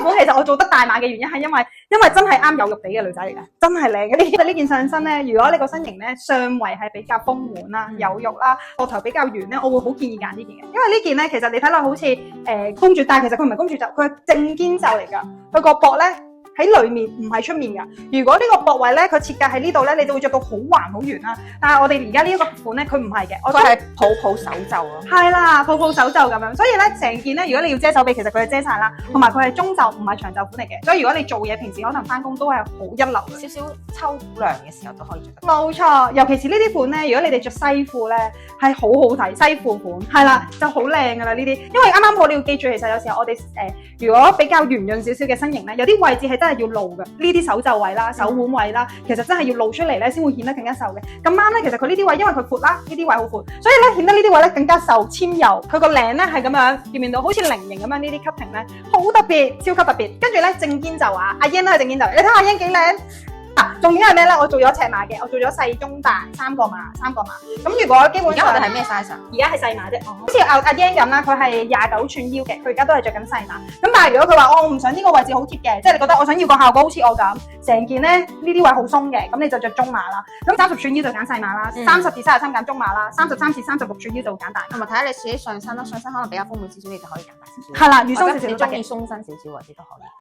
款其實我做得大碼嘅原因係因為真係啱有肉地嘅女仔嚟嘅，真係靚嘅。呢件上身咧，如果你個身形咧上圍係比較豐滿啦、有肉啦，膊頭比較圓咧，我會好建議揀呢件嘅，因為呢件咧其實你睇落好似公主，但係其實佢唔係公主袖，佢係正肩袖嚟㗎，佢個膊咧喺裏面唔係出面㗎。如果呢個膊位咧，佢設計喺呢度咧，你就會着到好橫好圓啦。但係我哋而家呢一個款咧，佢唔係嘅，我佢係抱手袖咯。係啦，抱手袖咁樣。所以咧，成件咧，如果你要遮手臂，其實佢係遮晒啦，同埋佢係中袖，唔係長袖款嚟嘅。所以如果你做嘢，平時可能翻工都係好一流嘅。少少秋涼嘅時候都可以着得。冇錯，尤其是呢啲款咧，如果你哋着西褲咧，係好好睇，西褲款係啦，就好靚噶啦呢啲。因為啱啱好你要記住，其實有時候我哋如果比較圓潤少少嘅身形咧，有啲位置係真係要露嘅。呢啲手袖位啦、手腕位啦，其實真係要露出嚟咧，先會顯得更加瘦嘅。咁啱咧，其實佢呢啲位因為佢闊啦，呢啲位好闊，所以咧顯得呢啲位咧更加瘦纖柔。佢個領咧係咁樣，見唔見到？好似菱形咁樣呢啲 cutting 咧，好特別，超級特別。跟住咧正肩袖啊，阿英都係正肩袖，你睇下阿英幾靚。重點係咩咧？我做咗尺碼嘅，我做咗細中大3個碼。咁如果基本上而家我哋係咩 size 啊？而家係細碼啫，好似阿 Yan 咁啦，佢係29寸腰嘅，佢而家都係着緊細碼。咁但係如果佢話我唔想呢個位置好貼嘅，即係你覺得我想要個效果好似我咁，成件咧呢啲位好鬆嘅，咁你就着中碼啦。咁30寸腰就揀細碼啦，30至33揀中碼啦，33至36寸腰就揀大碼。同埋睇下你自己上身啦，上身可能比較豐滿少少，你就可以揀大少少。係啦，預鬆少少你都得嘅。中意鬆身少少嗰啲都可以。